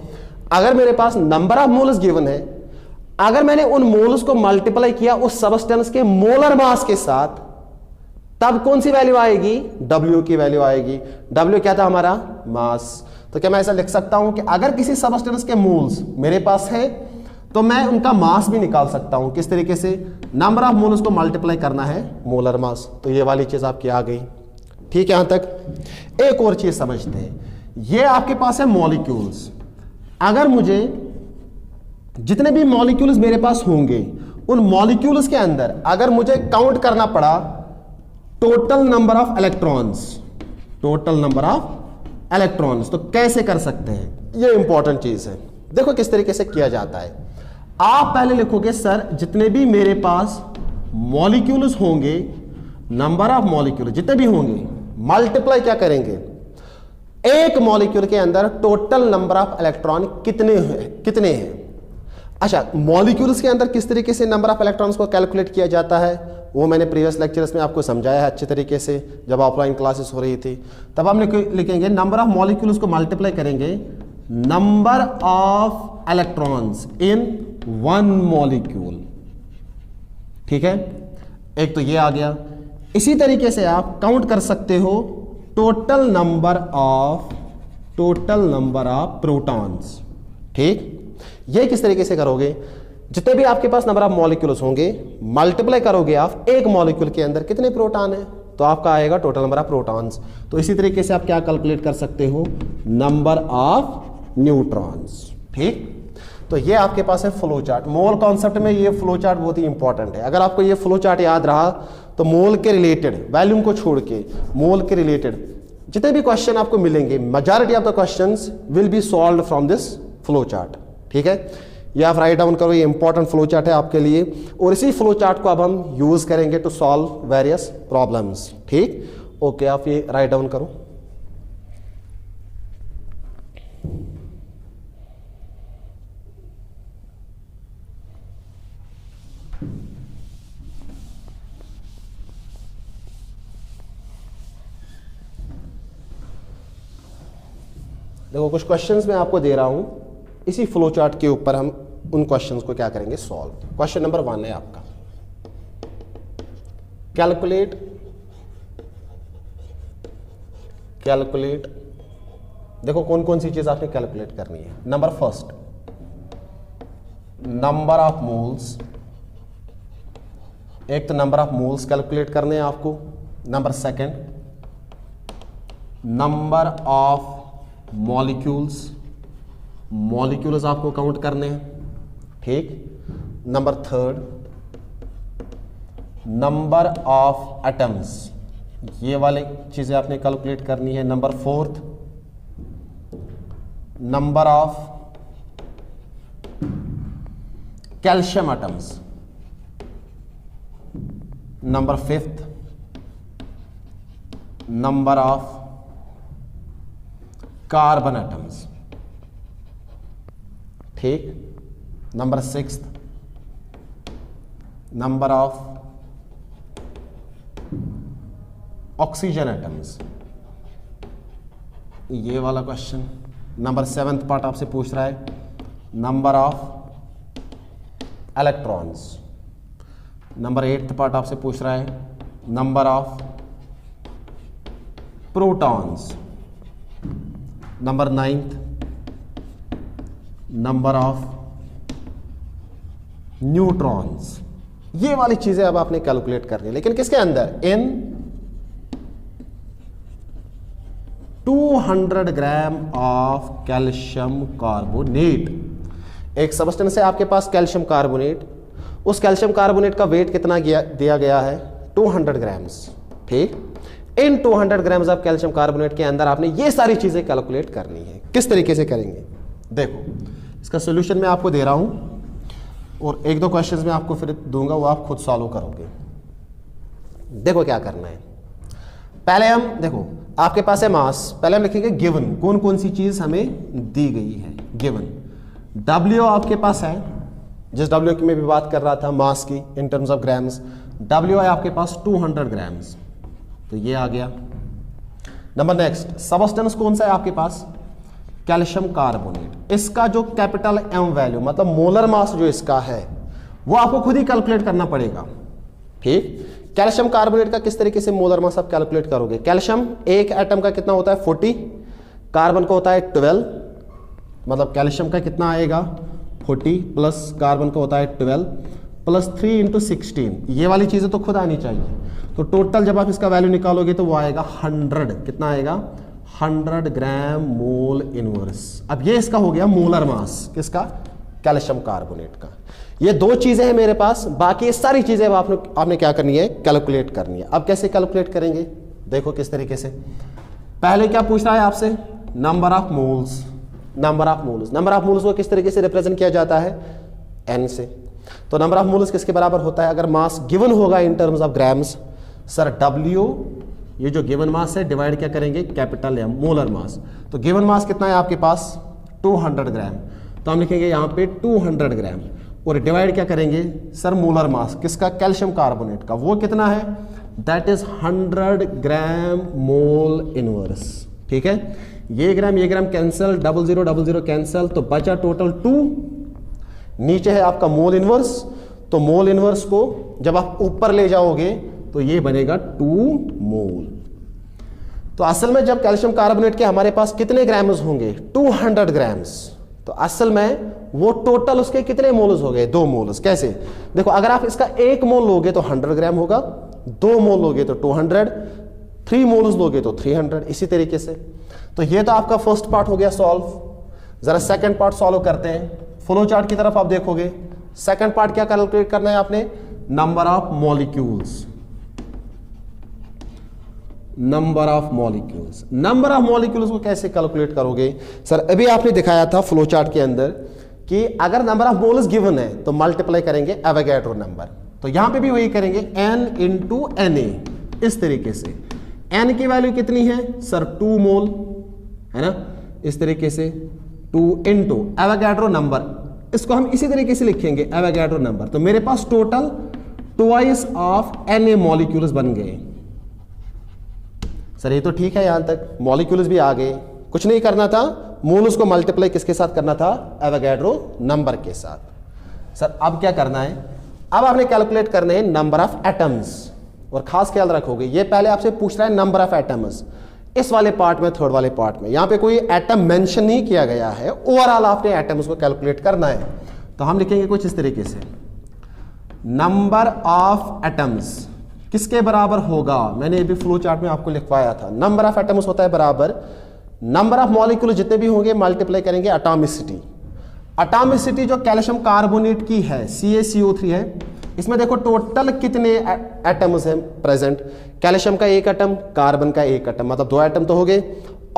S1: अगर मेरे पास नंबर ऑफ मोल्स गिवन है, अगर मैंने उन मोल्स को मल्टीप्लाई किया उस सबस्टेंस के मोलर मास के साथ, तब कौन सी वैल्यू आएगी? W की वैल्यू आएगी। W क्या था हमारा? मास। तो क्या मैं ऐसा लिख सकता हूं कि अगर किसी सबस्टेंस के मोल्स मेरे पास है तो मैं उनका मास भी निकाल सकता हूं। किस तरीके से? नंबर ऑफ मोल्स को मल्टीप्लाई करना है मोलर मास। तो ये वाली चीज आपकी आ गई। ठीक है, यहां तक। एक और चीज समझते हैं। ये आपके पास है मॉलिक्यूल्स। अगर मुझे जितने भी मॉलिक्यूल्स मेरे पास होंगे, उन मॉलिक्यूल्स के अंदर अगर मुझे काउंट करना पड़ा total number of electrons, total number of electrons, तो कैसे कर सकते हैं? ये इंपॉर्टेंट चीज है। देखो किस तरीके से किया जाता है। आप पहले लिखोगे सर जितने भी मेरे पास मॉलिक्यूल्स होंगे, नंबर ऑफ मॉलिक्यूल जितने भी होंगे, मल्टीप्लाई क्या करेंगे? एक मॉलिक्यूल के अंदर टोटल नंबर ऑफ इलेक्ट्रॉन कितने हैं। अच्छा, मॉलिक्यूल्स के अंदर किस तरीके से नंबर ऑफ इलेक्ट्रॉन्स को कैलकुलेट किया जाता है वो मैंने प्रीवियस लेक्चर्स में आपको समझाया है अच्छे तरीके से, जब ऑफलाइन क्लासेस हो रही थी। तब हम लिखेंगे नंबर ऑफ मॉलिक्यूल्स को मल्टीप्लाई करेंगे number of electrons in one molecule. ठीक है, एक तो ये आ गया। इसी तरीके से आप काउंट कर सकते हो टोटल नंबर ऑफ प्रोटॉन्स। ठीक, ये किस तरीके से करोगे? जितने भी आपके पास नंबर ऑफ मॉलिक्यूल्स होंगे, मल्टीप्लाई करोगे आप एक मॉलिक्यूल के अंदर कितने प्रोटॉन है, तो आपका आएगा टोटल नंबर ऑफ प्रोटॉन्स। तो इसी तरीके से आप क्या कैलकुलेट कर सकते हो? Number of neutrons. ठीक, तो ये आपके पास है फ्लो चार्ट। मोल कॉन्सेप्ट में ये फ्लो चार्ट बहुत ही इंपॉर्टेंट है। अगर आपको ये फ्लो चार्ट याद रहा तो मोल के रिलेटेड, वॉल्यूम को छोड़ के मोल के रिलेटेड जितने भी क्वेश्चन आपको मिलेंगे, majority of the questions will be solved from this flow chart. ठीक है, ये आप राइट डाउन करो, ये इंपॉर्टेंट फ्लो चार्ट है आपके लिए। और इसी फ्लो चार्ट को अब हम यूज करेंगे टू सॉल्व वेरियस प्रॉब्लम्स। ठीक, ओके, आप ये राइट डाउन करो। देखो कुछ क्वेश्चंस मैं आपको दे रहा हूं, इसी फ्लो चार्ट के ऊपर हम उन क्वेश्चंस को क्या करेंगे? सॉल्व। क्वेश्चन नंबर 1 है आपका, कैलकुलेट। देखो कौन कौन सी चीज आपने कैलकुलेट करनी है। Number first, number of moles. एक तो नंबर ऑफ मोल्स कैलकुलेट करने हैं आपको। Number second, number of molecules आपको काउंट करने हैं। ठीक, number third, number of atoms, ये वाली चीजें आपने कैलकुलेट करनी है। Number fourth, number of calcium atoms. Number fifth, number of carbon atoms. ठीक, number sixth, number of oxygen atoms, ये वाला क्वेश्चन। नंबर 7th पार्ट आपसे पूछ रहा है number of electrons. Number 8 part आपसे पूछ रहा है number of protons. Number 9 number of neutrons. ये वाली चीजें अब आपने कैलकुलेट करनी है, लेकिन किसके अंदर? इन 200 ग्राम ऑफ कैल्शियम कार्बोनेट। एक सब्सटेंस है आपके पास कैल्शियम कार्बोनेट, उस कैल्शियम कार्बोनेट का वेट कितना दिया गया है? 200 ग्राम्स। ठीक, इन 200 ग्राम्स ऑफ कैल्शियम कार्बोनेट के अंदर आपने ये सारी चीजें कैलकुलेट करनी है। किस तरीके से करेंगे? देखो, इसका सॉल्यूशन मैं आपको दे रहा हूं और एक दो क्वेश्चंस में आपको फिर दूंगा, वो आप खुद सॉल्व करोगे। देखो क्या करना है। पहले हम देखो, आपके पास है मास, पहले हम लिखेंगे गिवन, कौन कौन सी चीज हमें दी गई है। गिवन W आपके पास है, जिस W की मैं भी बात कर रहा था मास की इन टर्म्स ऑफ ग्राम्स, W है आपके पास 200 ग्राम्स, तो ये आ गया। नंबर नेक्स्ट, सब्सटेंस कौन सा है आपके पास? Calcium carbonate. इसका जो कैपिटल M वैल्यू मतलब मोलर मास जो इसका है वो आपको खुद ही कैलकुलेट करना पड़ेगा। ठीक, कैल्शियम कार्बोनेट का किस तरीके से मोलर मास आप कैलकुलेट करोगे? कैल्शियम एक एटम का कितना होता है? 40, कार्बन का होता है 12, मतलब कैल्शियम का कितना आएगा? 40 प्लस कार्बन का होता है 12 प्लस 3 इंटू 16। ये वाली चीजें तो खुद आनी चाहिए। तो टोटल जब आप इसका वैल्यू निकालोगे तो वो आएगा 100। कितना आएगा? 100 ग्राम मोल इनवर्स। अब ये इसका हो गया मोलर मास, किसका? कैल्शियम कार्बोनेट का। ये दो चीजें हैं मेरे पास, बाकी ये सारी चीजें आपने क्या करनी है? कैलकुलेट करनी है। अब कैसे कैलकुलेट करेंगे? देखो किस तरीके से। पहले क्या पूछ रहा है आपसे? Number of moles. Number of moles, number of moles को किस तरीके से रिप्रेजेंट किया जाता है? N से। तो नंबर ऑफ मोल्स किसके बराबर होता है अगर मास गिवन होगा इन terms of grams? Sir W, ये जो गिवन मास है डिवाइड क्या करेंगे? Capital M, molar mass. तो गिवन मास कितना है आपके पास? 200 ग्राम, तो हम लिखेंगे यहाँ पे 200 ग्राम और डिवाइड क्या करेंगे? सर मोलर मास किसका? कैल्शियम कार्बोनेट का, वो कितना है? That is 100 gram mole inverse. ठीक है, ये ग्राम कैंसिल, 0000 कैंसिल, तो बचा टोटल 2। नीचे है आपका मोल इनवर्स, तो मोल इनवर्स को जब आप ऊपर ले जाओगे तो ये बनेगा 2 मोल। तो असल में जब कैल्शियम कार्बोनेट के हमारे पास कितने ग्राम्स होंगे? 200 ग्राम्स। तो असल में वो टोटल उसके कितने मोल्स हो गए? 2 मोल्स। कैसे? देखो, अगर आप इसका 1 मोल लोगे तो 100 ग्राम होगा, 2 मोल लोगे तो 200, 3 मोल्स लोगे तो 300, इसी तरीके से। तो ये तो आपका फर्स्ट पार्ट हो गया सॉल्व। जरा सेकंड पार्ट सॉल्व करते हैं। फ्लो चार्ट की तरफ आप देखोगे, सेकंड पार्ट क्या कैलकुलेट करना है आपने? Number of molecules. Number of molecules, number of molecules को कैसे कैलकुलेट करोगे? सर अभी आपने दिखाया था फ्लो चार्ट के अंदर कि अगर नंबर ऑफ मोल्स गिवन है तो मल्टीप्लाई करेंगे एवोगैड्रो नंबर। तो यहां पे भी वही करेंगे, n इंटू Na, इस तरीके से। n की वैल्यू कितनी है? सर 2 मोल है ना, इस तरीके से 2 इंटू एवोगैड्रो नंबर, इसको हम इसी तरीके से लिखेंगे एवोगैड्रो नंबर। तो मेरे पास total twice of Na molecules बन गए। सर ये तो ठीक है, यहां तक मॉलिक्यूल्स भी आ गए, कुछ नहीं करना था, मोल्स को मल्टीप्लाई किसके साथ करना था? एवोगैड्रो नंबर के साथ। सर अब क्या करना है? अब आपने कैलकुलेट करने हैं नंबर ऑफ एटम्स। और खास ख्याल रखोगे, ये पहले आपसे पूछ रहा है नंबर ऑफ एटम्स, इस वाले पार्ट में, थर्ड वाले पार्ट में। यहां पे कोई एटम मेंशन नहीं किया गया है, ओवरऑल आपने एटम्स को कैलकुलेट करना है। तो हम लिखेंगे कुछ इस तरीके से, नंबर ऑफ एटम्स किसके बराबर होगा? मैंने ये भी फ्लो चार्ट में आपको लिखवाया था। नंबर ऑफ एटम्स होता है बराबर नंबर ऑफ मॉलिक्यूल जितने भी होंगे मल्टीप्लाई करेंगे एटॉमिसिटी। एटॉमिसिटी जो कैल्शियम कार्बोनेट की है, CaCO3 है, इसमें देखो टोटल कितने एटम्स हैं प्रेजेंट? कैल्शियम का 1 एटम, कार्बन का 1 एटम, मतलब 2 एटम तो हो गए।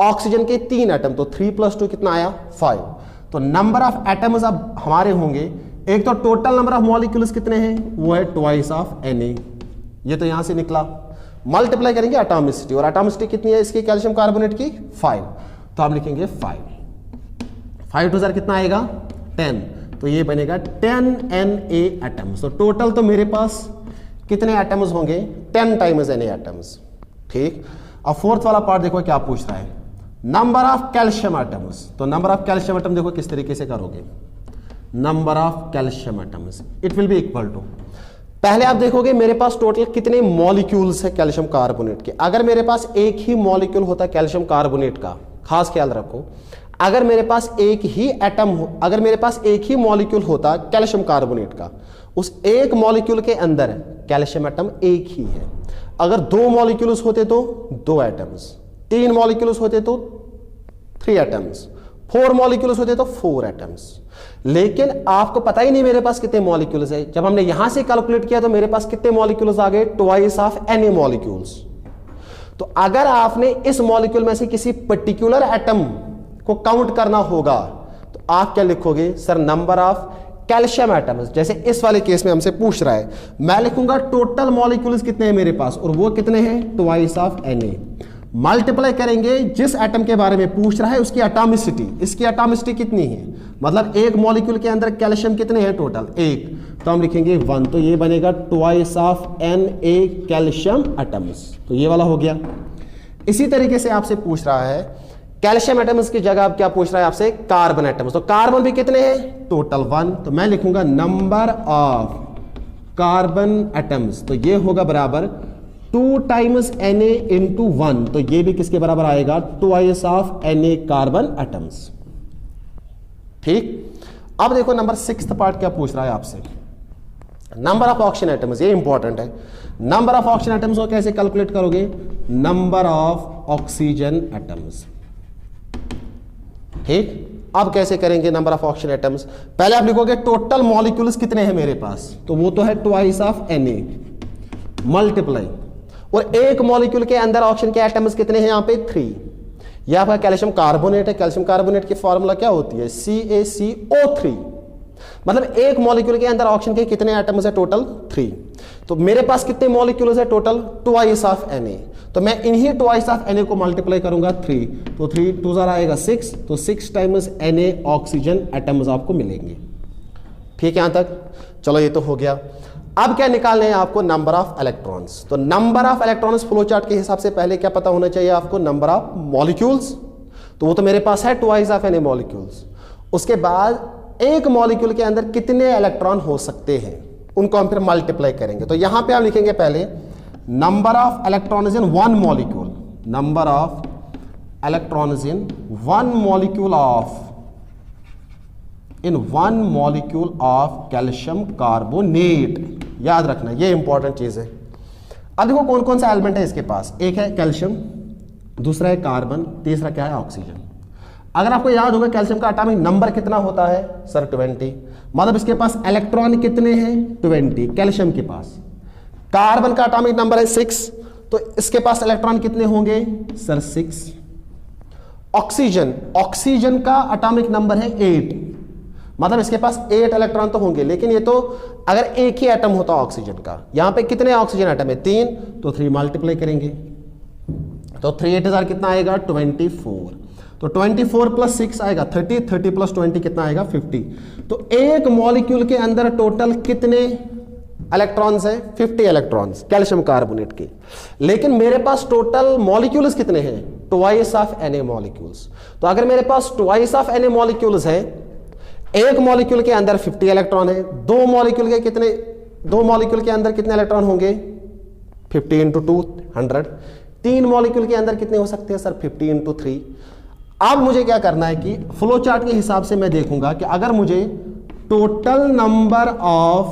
S1: ऑक्सीजन के 3 एटम, तो 3 + 2 कितना आया? 5। तो नंबर ऑफ एटम्स अब हमारे होंगे, एक तो टोटल नंबर ऑफ मॉलिक्यूल्स कितने हैं? वो है ट्वाइस ऑफ Na। ये तो यहां से निकला, मल्टीप्लाई करेंगे एटॉमिसिटी, और एटॉमिसिटी कितनी है इसकी कैल्शियम कार्बोनेट की? 5। तो हम लिखेंगे 5 2 जार कितना आएगा? 10। तो ये बनेगा 10 Na एटम्स। तो टोटल तो मेरे पास कितने एटम्स होंगे? 10 टाइम्स Na एटम्स। ठीक, अब फोर्थ वाला पार्ट देखो क्या पूछ रहा है, नंबर ऑफ कैल्शियम एटम्स। तो नंबर ऑफ कैल्शियम एटम देखो किस तरीके से करोगे। Number of calcium atoms, it will be equal to, पहले आप देखोगे मेरे पास टोटल कितने मॉलिक्यूल्स है कैल्शियम कार्बोनेट के। अगर मेरे पास एक ही मॉलिक्यूल होता कैल्शियम कार्बोनेट का, खास ख्याल रखो, अगर मेरे पास एक ही एटम हो, अगर मेरे पास एक ही मॉलिक्यूल होता कैल्शियम कार्बोनेट का, उस एक मॉलिक्यूल के अंदर कैल्शियम एटम एक ही है। अगर 2 मॉलिक्यूल्स होते तो 2 एटम्स, 3 मॉलिक्यूल्स होते तो 3 एटम्स, 4 मॉलिक्यूल्स होते तो 4 एटम्स। लेकिन आपको पता ही नहीं मेरे पास कितने मॉलिक्यूल्स है। जब हमने यहां से कैलकुलेट किया तो मेरे पास कितने मॉलिक्यूल्स आ गए, ट्वाइस ऑफ Na मॉलिक्यूल्स। तो अगर आपने इस मॉलिक्यूल में से किसी पर्टिकुलर एटम को काउंट करना होगा तो आप क्या लिखोगे, sir number of calcium atoms. जैसे इस वाले केस में हमसे पूछ रहा है, मैं लिखूंगा टोटल मॉलिक्यूल्स कितने हैं मेरे पास, और वो कितने हैं, ट्वाइस ऑफ Na। मल्टीप्लाई करेंगे जिस एटम के बारे में पूछ रहा है उसकी एटॉमिसिटी, इसकी एटॉमिसिटी कितनी है, मतलब एक मॉलिक्यूल के अंदर कैल्शियम कितने हैं टोटल, 1, तो हम लिखेंगे 1, तो ये बनेगा twice of Na calcium atoms. तो ये वाला हो गया। इसी तरीके से आपसे पूछ रहा है कैल्शियम एटम्स की जगह आप क्या पूछ रहा है आपसे, कार्बन एटम्स। तो कार्बन भी कितने हैं, टोटल 1, तो मैं लिखूंगा नंबर ऑफ कार्बन एटम्स, तो ये होगा बराबर 2 टाइम्स Na इंटू 1, तो ये भी किसके बराबर आएगा, twice of Na carbon atoms. ठीक, अब देखो नंबर 6th पार्ट क्या पूछ रहा है आपसे, नंबर ऑफ ऑक्सीजन एटम्स, ये इंपॉर्टेंट है। नंबर ऑफ ऑक्सीजन एटम्स को कैसे कैलकुलेट करोगे, नंबर ऑफ ऑक्सीजन एटम्स। ठीक, अब कैसे करेंगे नंबर ऑफ ऑक्सीजन एटम्स, पहले आप लिखोगे टोटल मॉलिक्यूल्स कितने हैं मेरे पास, तो वो तो है ट्वाइस ऑफ Na मल्टीप्लाई, और एक मॉलिक्यूल के अंदर ऑक्सीजन के एटम्स कितने हैं, यहां पे 3। यह आपका कैल्शियम कार्बोनेट है, कैल्शियम कार्बोनेट की फॉर्मूला क्या होती है, CaCO3, मतलब एक मॉलिक्यूल के अंदर ऑक्सीजन के कितने एटम्स है, टोटल 3। तो मेरे पास कितने मॉलिक्यूल्स है टोटल, ट्वाइस ऑफ Na, तो मैं इन्हीं ट्वाइस ऑफ Na को मल्टीप्लाई करूंगा 3, तो 3 2 ज़रा आएगा 6, तो 6 टाइम्स Na ऑक्सीजन एटम्स आपको मिलेंगे। ठीक है यहां तक, चलो ये तो हो गया। अब क्या निकालने हैं आपको, नंबर ऑफ इलेक्ट्रॉन्स। तो number of electrons flow chart के हिसाब से पहले क्या पता होना चाहिए आपको, नंबर ऑफ मॉलिक्यूल्स, तो वो तो मेरे पास है ट्वाइस ऑफ Na मॉलिक्यूल्स। उसके बाद एक मॉलिक्यूल के अंदर कितने इलेक्ट्रॉन हो सकते हैं, उनको हम फिर मल्टीप्लाई करेंगे। तो यहां पे हम लिखेंगे पहले number of electrons in 1 molecule, number of electrons in 1 molecule of, in 1 molecule of calcium carbonate. याद रखना ये इंपॉर्टेंट चीज है। अब देखो कौन कौन सा एलिमेंट है इसके पास, एक है कैल्शियम, दूसरा है कार्बन, तीसरा क्या है, ऑक्सीजन। अगर आपको याद होगा कैल्शियम का एटॉमिक नंबर कितना होता है, सर 20, मतलब इसके पास इलेक्ट्रॉन कितने हैं, 20 कैल्शियम के पास। कार्बन का एटॉमिक नंबर है 6, तो इसके पास इलेक्ट्रॉन कितने होंगे, सर 6। ऑक्सीजन, ऑक्सीजन का एटॉमिक नंबर है 8, मतलब इसके पास 8 इलेक्ट्रॉन तो होंगे, लेकिन ये तो अगर एक ही एटम होता ऑक्सीजन का। यहां पे कितने ऑक्सीजन एटम है, 3, तो 3 मल्टीप्लाई करेंगे, तो 3 8 हज़ार कितना आएगा, 24, तो 24 प्लस 6 आएगा 30, 30 प्लस 20 कितना आएगा, 50। तो एक मॉलिक्यूल के अंदर टोटल कितने इलेक्ट्रॉन्स है, 50 इलेक्ट्रॉन्स कैल्शियम कार्बोनेट के। लेकिन मेरे पास टोटल मॉलिक्यूल्स कितने हैं, ट्वाइस ऑफ Na मॉलिक्यूल्स। तो अगर मेरे पास ट्वाइस ऑफ Na मॉलिक्यूल्स है, एक मॉलिक्यूल के अंदर 50 इलेक्ट्रॉन है, दो मॉलिक्यूल के अंदर कितने इलेक्ट्रॉन होंगे, 50 इंटू 2 100। 3 मॉलिक्यूल के अंदर कितने हो सकते हैं, सर 50 इंटू 3। अब मुझे क्या करना है कि फ्लो चार्ट के हिसाब से मैं देखूंगा कि अगर मुझे टोटल नंबर ऑफ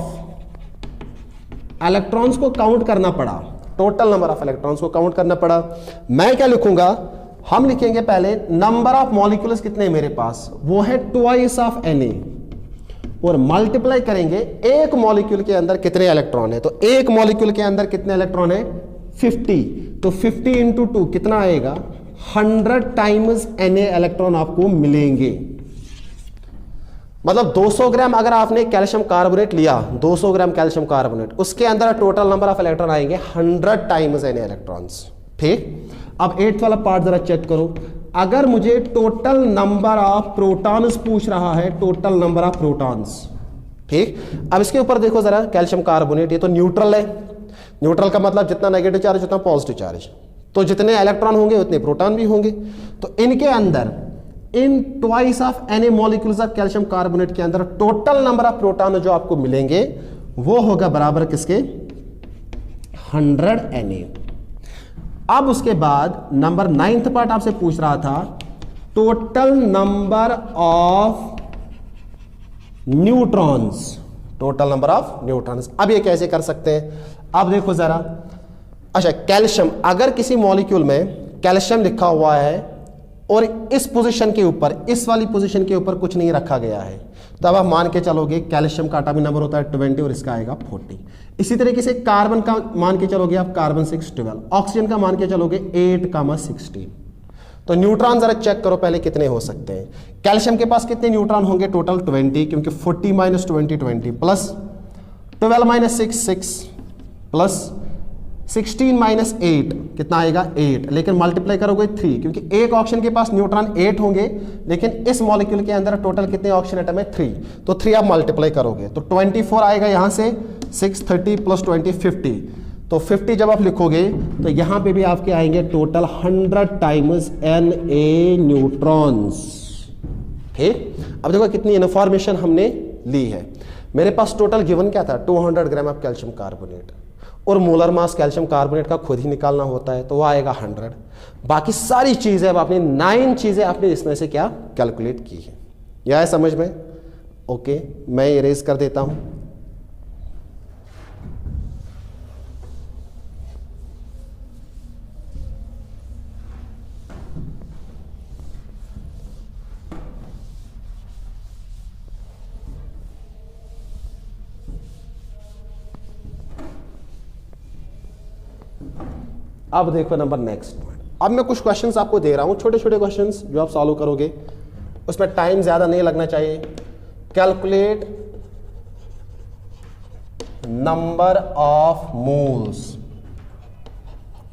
S1: इलेक्ट्रॉन्स को काउंट करना पड़ा, टोटल नंबर ऑफ इलेक्ट्रॉन्स को काउंट करना पड़ा, मैं क्या लिखूंगा, हम लिखेंगे पहले नंबर ऑफ मॉलिक्यूल्स कितने मेरे पास, वो है ट्वाइस ऑफ Na, और मल्टीप्लाई करेंगे एक मॉलिक्यूल के अंदर कितने इलेक्ट्रॉन है। तो एक मॉलिक्यूल के अंदर कितने इलेक्ट्रॉन है, 50, तो 50 इंटू 2 कितना आएगा, 100 टाइम्स Na इलेक्ट्रॉन आपको मिलेंगे। मतलब 200 ग्राम अगर आपने कैल्शियम कार्बोनेट लिया, 200 ग्राम कैल्शियम कार्बोनेट, उसके अंदर टोटल नंबर ऑफ इलेक्ट्रॉन आएंगे 100 टाइम्स Na इलेक्ट्रॉन्स। ठीक, अब 8th वाला पार्ट जरा चेक करो। अगर मुझे टोटल नंबर ऑफ प्रोटॉन्स पूछ रहा है, टोटल नंबर ऑफ प्रोटॉन्स, ठीक, अब इसके ऊपर देखो जरा, कैल्शियम कार्बोनेट ये तो न्यूट्रल है, न्यूट्रल का मतलब जितना नेगेटिव चार्ज उतना पॉजिटिव चार्ज, तो जितने इलेक्ट्रॉन होंगे उतने प्रोटॉन भी होंगे। तो इनके अंदर in twice of any molecules of calcium carbonate के अंदर टोटल नंबर ऑफ प्रोटॉन जो आपको मिलेंगे वो होगा बराबर किसके, 100 Na। अब उसके बाद नंबर 9th पार्ट आपसे पूछ रहा था total number of neutrons, total number of neutrons. अब ये कैसे कर सकते हैं, अब देखो जरा। अच्छा, कैल्शियम, अगर किसी मॉलिक्यूल में कैल्शियम लिखा हुआ है और इस पोजीशन के ऊपर, इस वाली पोजीशन के ऊपर कुछ नहीं रखा गया है, तो अब आप मान के चलोगे कैल्शियम का एटॉमिक नंबर होता है 20 और इसका आएगा 40। इसी तरीके से कार्बन का मान के चलोगे आप कार्बन 6 12, ऑक्सीजन का मान के चलोगे 8,16। तो न्यूट्रॉन जरा चेक करो पहले कितने हो सकते हैं। कैल्शियम के पास कितने न्यूट्रॉन होंगे, टोटल 20, क्योंकि 40 - 20 20 प्लस 12 - 6 6 प्लस 16 - 8 कितना आएगा 8, लेकिन मल्टीप्लाई करोगे 3, क्योंकि एक ऑक्सीजन के पास न्यूट्रॉन 8 होंगे, लेकिन इस मॉलिक्यूल के अंदर टोटल कितने ऑक्सीजन एटम है 3, तो 3 आप मल्टीप्लाई करोगे तो 24 आएगा यहां से, 6 30 प्लस 20 50, तो 50 जब आप लिखोगे तो यहां पे भी आपके आएंगे टोटल 100 टाइम्स Na न्यूट्रॉन्स। ठीक, अब देखो कितनी इन्फॉर्मेशन हमने ली है। मेरे पास टोटल गिवन क्या था, 200 ग्राम ऑफ कैल्शियम कार्बोनेट, और मोलर मास कैल्शियम कार्बोनेट का खुद ही निकालना होता है तो वो आएगा 100। बाकी सारी चीजें अब आपने 9 चीजें आपने इसमें से क्या कैलकुलेट की है, यह है समझ में। ओके, मैं इरेज कर देता हूं। अब देखो नंबर नेक्स्ट पॉइंट। अब मैं कुछ क्वेश्चंस आपको दे रहा हूं, छोटे छोटे क्वेश्चंस जो आप सॉल्व करोगे, उसमें टाइम ज्यादा नहीं लगना चाहिए। Calculate number of moles,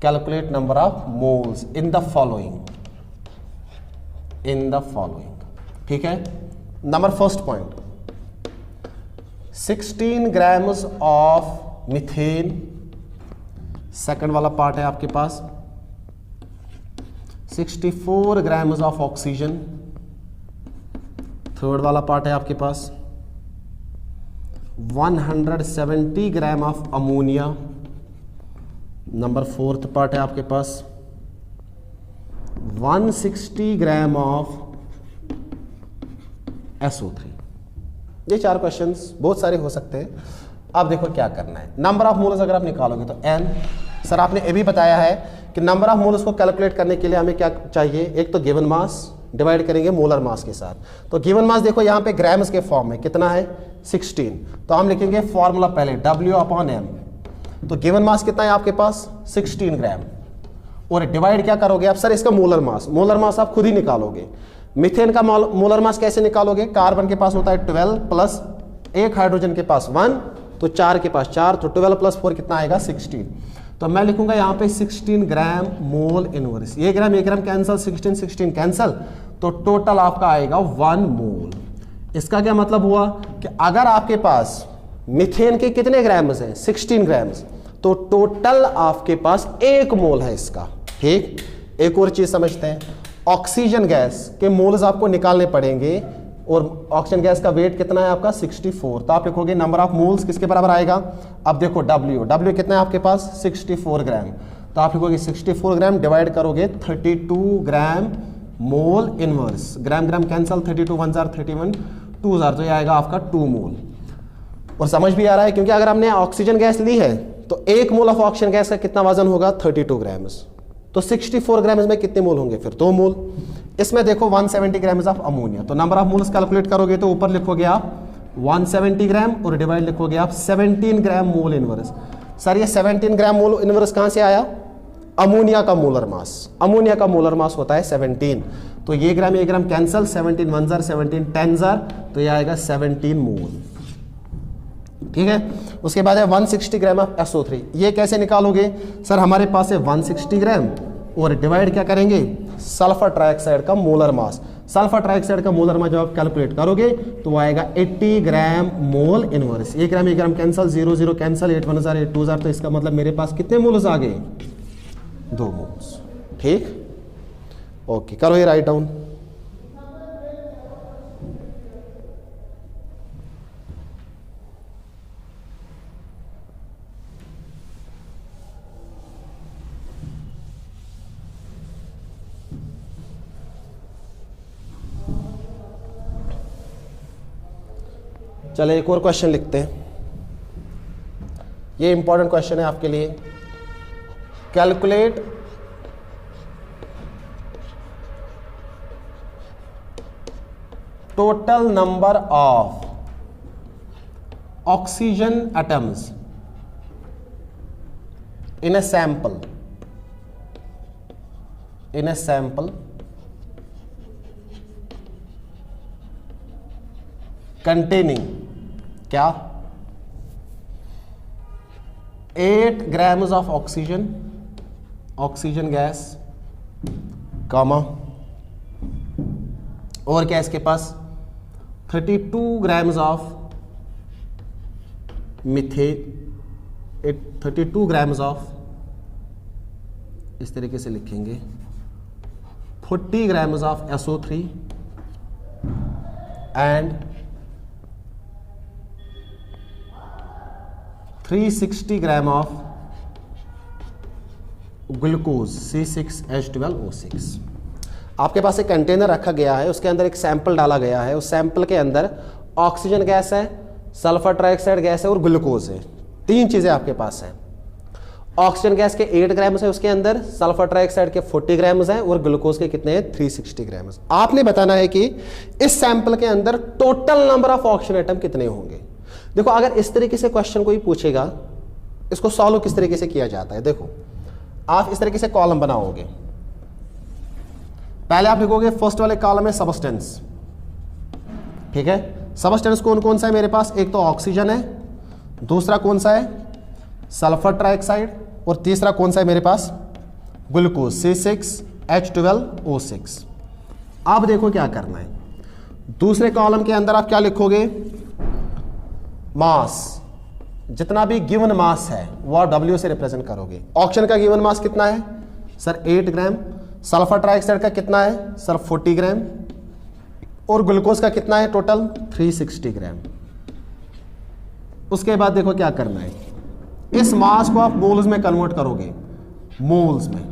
S1: calculate number of moles in the following, ठीक है। Number first point, 16 grams of methane, second वाला पार्ट है आपके पास 64 ग्राम्स ऑफ ऑक्सीजन, थर्ड वाला पार्ट है आपके पास 170 gram of ammonia, number fourth part है आपके पास 160 ग्राम ऑफ SO3। ये 4 क्वेश्चंस बहुत सारे हो सकते हैं। अब देखो क्या करना है, नंबर ऑफ मोल्स अगर आप निकालोगे तो n, सर आपने ये भी बताया है कि नंबर ऑफ मोल्स को कैलकुलेट करने के लिए हमें क्या चाहिए, एक तो गिवन मास डिवाइड करेंगे मोलर मास के साथ। तो गिवन मास देखो यहाँ पे ग्राम्स के फॉर्म में कितना है 16, तो हम लिखेंगे फॉर्मूला पहले W/m। तो गिवन मास कितना है आपके पास 16 ग्राम, और डिवाइड क्या करोगे आप, सर इसका मोलर मास आप खुद ही निकालोगे। मिथेन का मोलर मास कैसे निकालोगे, कार्बन के पास होता है 12 प्लस एक हाइड्रोजन के पास 1, तो 4 के पास 4, तो 12 प्लस 4 कितना आएगा 16। तो मैं लिखूंगा यहाँ पे 16 ग्राम मोल इनवर्स, ये ग्राम कैंसल, 16 कैंसल, तो टोटल आपका आएगा 1 मोल। इसका क्या मतलब हुआ कि अगर आपके पास मिथेन के कितने ग्राम्स हैं 16 ग्राम्स, तो टोटल आपके पास 1 मोल है इसका। ठीक, एक और चीज समझते हैं, ऑक्सीजन गैस के मोल्स आपको निकालने पड़ेंगे, और ऑक्सीजन गैस का वेट कितना है आपका 64, तो आप लिखोगे नंबर ऑफ मोल्स किसके बराबर आएगा। अब देखो W कितना है आपके पास 64 ग्राम, तो आप लिखोगे 64 ग्राम डिवाइड करोगे 32 ग्राम मोल इनवर्स, ग्राम कैंसल, 32 1 जार 31 2 जार, तो ये आएगा आपका 2 मोल। और समझ भी आ रहा है क्योंकि अगर हमने ऑक्सीजन गैस ली है तो 1 मोल ऑफ ऑक्सीजन गैस का कितना वजन होगा 32 ग्राम्स, तो 64 ग्राम्स में कितने मोल होंगे फिर 2 मोल। इसमें देखो 170 ग्राम्स ऑफ अमोनिया, तो नंबर ऑफ मोल्स कैलकुलेट करोगे तो ऊपर लिखोगे आप 170 ग्राम और डिवाइड लिखोगे आप 17 ग्राम मोल इनवर्स। सर ये 17 ग्राम मोल इनवर्स कहां से आया, अमोनिया का मोलर मास होता है 17, तो ये ग्राम कैंसल, 17 1 जार 17 10 जार, तो ये आएगा 17 मोल। ठीक है, उसके बाद है 160 ग्राम ऑफ SO3, ये कैसे निकालोगे, सर हमारे पास है 160 ग्राम और डिवाइड क्या करेंगे सल्फर ट्राइऑक्साइड का मोलर मास, सल्फर ट्राइऑक्साइड का मोलर मास जब आप कैलकुलेट करोगे तो आएगा 80 ग्राम मोल इनवर्स। 1 ग्राम कैंसल, 0 0 कैंसल, 8 1 जार 8 2 जार, तो इसका मतलब मेरे पास कितने मोल्स आ गए 2 मोल्स। ठीक, ओके, करो ये राइट डाउन। चले एक और क्वेश्चन लिखते हैं, ये इंपॉर्टेंट क्वेश्चन है आपके लिए। Calculate total number of oxygen atoms in a sample containing क्या 8 grams of oxygen gas, comma, और क्या इसके पास 32 grams of methane, 32 grams of, इस तरीके से लिखेंगे 40 grams of SO3 and 360 gram of glucose C6H12O6। आपके पास एक कंटेनर रखा गया है, उसके अंदर एक सैंपल डाला गया है, उस सैंपल के अंदर ऑक्सीजन गैस है, सल्फर ट्राइऑक्साइड गैस है और ग्लूकोज है। 3 चीजें आपके पास हैं। ऑक्सीजन गैस के 8 ग्राम्स है उसके अंदर, सल्फर ट्राइऑक्साइड के 40 ग्राम्स हैं और ग्लूकोज के कितने हैं 360 ग्राम्स। आपने बताना है कि इस सैंपल के अंदर total number of oxygen atom कितने होंगे। देखो अगर इस तरीके से क्वेश्चन कोई पूछेगा, इसको सॉल्व किस तरीके से किया जाता है। देखो आप इस तरीके से कॉलम बनाओगे, पहले आप लिखोगे फर्स्ट वाले कॉलम में सबस्टेंस, ठीक है। सबस्टेंस कौन कौन सा है मेरे पास, एक तो ऑक्सीजन है, दूसरा कौन सा है सल्फर ट्राइऑक्साइड, और तीसरा कौन सा है मेरे पास ग्लूकोज C6H12O6। अब देखो क्या करना है, दूसरे कॉलम के अंदर आप क्या लिखोगे, मास, जितना भी गिवन मास है वो आप W से रिप्रेजेंट करोगे। ऑक्सीजन का गिवन मास कितना है सर 8 ग्राम, सल्फर ट्राइऑक्साइड का कितना है सर 40 ग्राम, और ग्लूकोज का कितना है टोटल 360 ग्राम। उसके बाद देखो क्या करना है, इस मास को आप मोल्स में कन्वर्ट करोगे, मोल्स में,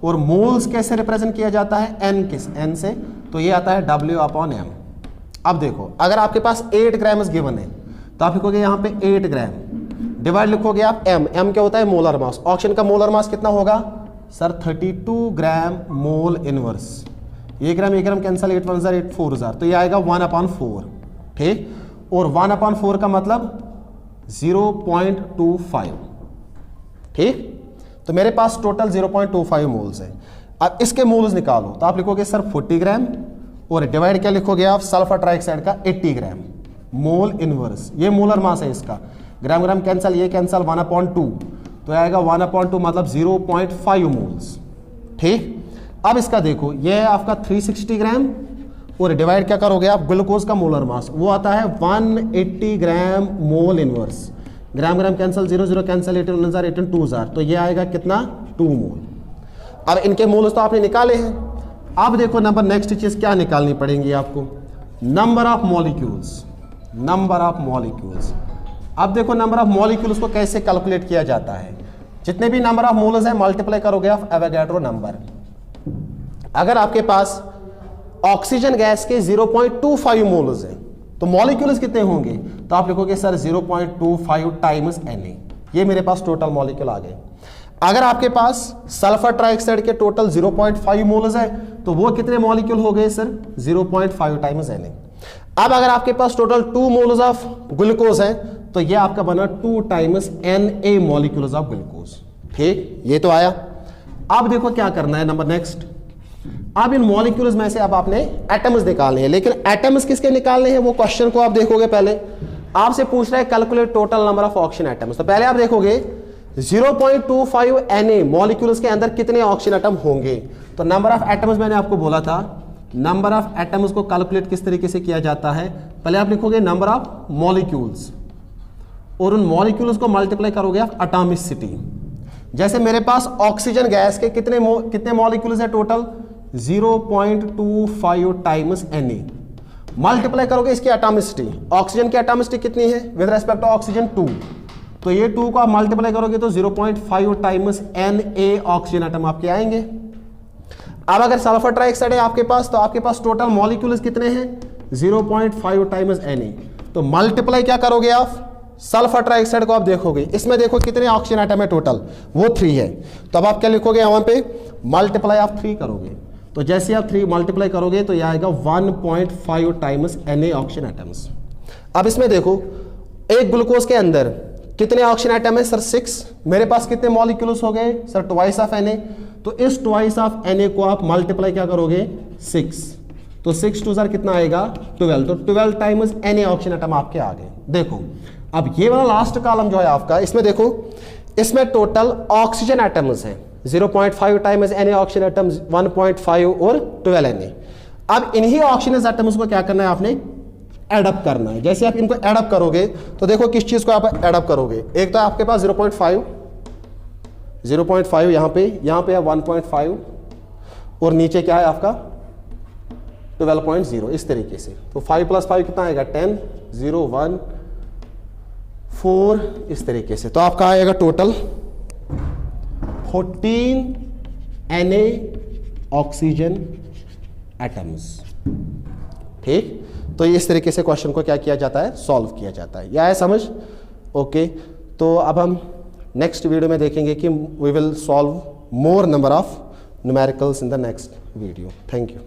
S1: और मोल्स कैसे रिप्रेजेंट किया जाता है N से, तो ये आता है W/M। अब देखो अगर आपके पास 8 ग्राम गिवन है तो आप लिखोगे यहाँ पे 8 ग्राम, डिवाइड लिखोगे आप M क्या होता है मोलर मास। ऑक्सीजन का मोलर मास कितना होगा सर 32 ग्राम मोल इनवर्स। ये ग्राम कैंसिल, 8 1 8 4 तो ये आएगा 1/4, ठीक। और 1/4 का मतलब 0.25, ठीक। तो मेरे पास टोटल 0.25 मोल्स है। अब इसके मोल्स निकालो तो आप लिखोगे सर 40 ग्राम, और डिवाइड क्या लिखोगे आप सल्फर ट्राइऑक्साइड का 80 ग्राम मोल इनवर्स। ये मोलर मास है इसका, ग्राम कैंसिल, ये कैंसिल, 1/2 तो आएगा 1/2 मतलब 0.5 मोल्स, ठीक। अब इसका देखो ये है आपका 360 ग्राम, और डिवाइड क्या करोगे आप ग्लूकोज का मोलर मास, वो आता है 180 gram mole inverse. Gram cancel, 0 cancel, 18 18 2 तो ये आएगा कितना 2 मोल। अब इनके मोल्स तो आपने निकाले हैं। अब देखो नंबर नेक्स्ट चीज क्या निकालनी पड़ेंगी आपको, नंबर ऑफ मॉलिक्यूल्स। अब देखो नंबर ऑफ मॉलिक्यूल्स को कैसे कैलकुलेट किया जाता है। जितने भी नंबर ऑफ मोल्स हैं मल्टीप्लाई करोगे आप एवोगैड्रो नंबर। अगर आपके पास ऑक्सीजन गैस के 0.25 मोल्स हैं तो मॉलिक्यूल्स कितने होंगे, तो आप लिखोगे सर 0.25 टाइम्स Na। ये मेरे पास टोटल मॉलिक्यूल आ गए। अगर आपके पास सल्फर ट्राइऑक्साइड के टोटल 0.5 मोल्स है तो वो कितने मॉलिक्यूल हो गए सर 0.5 टाइम्स Na। अब अगर आपके पास टोटल 2 मोल्स ऑफ ग्लूकोज है तो ये आपका बना 2 times Na molecules of glucose, ठीक। ये तो आया। अब देखो क्या करना है नंबर नेक्स्ट, अब इन मॉलिक्यूल्स में से अब आपने एटम्स निकालने हैं, लेकिन एटम्स किसके निकालने हैं वो क्वेश्चन को आप देखोगे। पहले आपसे पूछ रहा है calculate total number of oxygen atoms, तो पहले आप देखोगे 0.25 Na मॉलिक्यूल्स के अंदर कितने ऑक्सीजन एटम होंगे। तो नंबर ऑफ एटम्स मैंने आपको बोला था, नंबर ऑफ एटम्स को कैलकुलेट किस तरीके से किया जाता है, पहले आप लिखोगे नंबर ऑफ मॉलिक्यूल्स और उन मॉलिक्यूल्स को मल्टीप्लाई करोगे आप एटॉमिसिटी। जैसे मेरे पास ऑक्सीजन गैस के कितने मॉलिक्यूल्स है टोटल 0.25 टाइम्स Na, मल्टीप्लाई करोगे इसकी एटॉमिसिटी। ऑक्सीजन की एटॉमिसिटी कितनी है विद रेस्पेक्ट टू ऑक्सीजन 2, तो ये 2 को आप मल्टीप्लाई करोगे तो 0.5 टाइम्स Na ऑक्सीजन एटम आपके आएंगे। अब अगर सल्फर ट्राइऑक्साइड है आपके पास तो आपके पास टोटल मॉलिक्यूल्स कितने हैं 0.5 टाइम्स Na, तो मल्टीप्लाई क्या करोगे आप, सल्फर ट्राइऑक्साइड को आप देखोगे, इसमें देखो कितने ऑक्सीजन एटम है टोटल, वो 3 है। तो अब आप क्या लिखोगे यहाँ पे, मल्टीप्लाई आप 3 करोगे, तो जैसे आप 3 मल्टीप्लाई करोगे तो यह आएगा 1.5 टाइम्स Na ऑक्सीजन एटम्स। अब इसमें देखो एक ग्लूकोज के अंदर कितने ऑक्सीजन एटम है सर, 6। मेरे पास कितने मॉलिक्यूल्स हो गए सर, ट्वाइस ऑफ Na। तो इस ट्वाइस ऑफ Na को आप मल्टीप्लाई क्या करोगे, 6। तो 6 2 कितना आएगा 12, तो 12 टाइम्स Na ऑक्सीजन एटम आपके आ गए। देखो अब ये वाला लास्ट कॉलम जो है आपका, इसमें देखो इसमें टोटल ऑक्सीजन एटम्स हैं 0.5 टाइम्स Na ऑक्सीजन एटम्स 1.5 और 12 Na। अब इन्हीं ऑक्सीजन एटम्स को क्या करना है, आपने एडअप करना है। जैसे आप इनको एडअप करोगे तो देखो किस चीज को आप एडअप करोगे, एक तो आपके पास 0.5 यहाँ पे है 1.5 और नीचे क्या है आपका 12.0, इस तरीके से। तो 5 + 5 कितना आएगा 10, 0 1 4, इस तरीके से। तो आपका आएगा टोटल 14 Na ऑक्सीजन एटम्स। ठीक, तो इस तरीके से क्वेश्चन को क्या किया जाता है, सॉल्व किया जाता है। यह है समझ, ओके। तो अब हम नेक्स्ट वीडियो में देखेंगे कि we will solve more number of numericals in the next video. Thank you.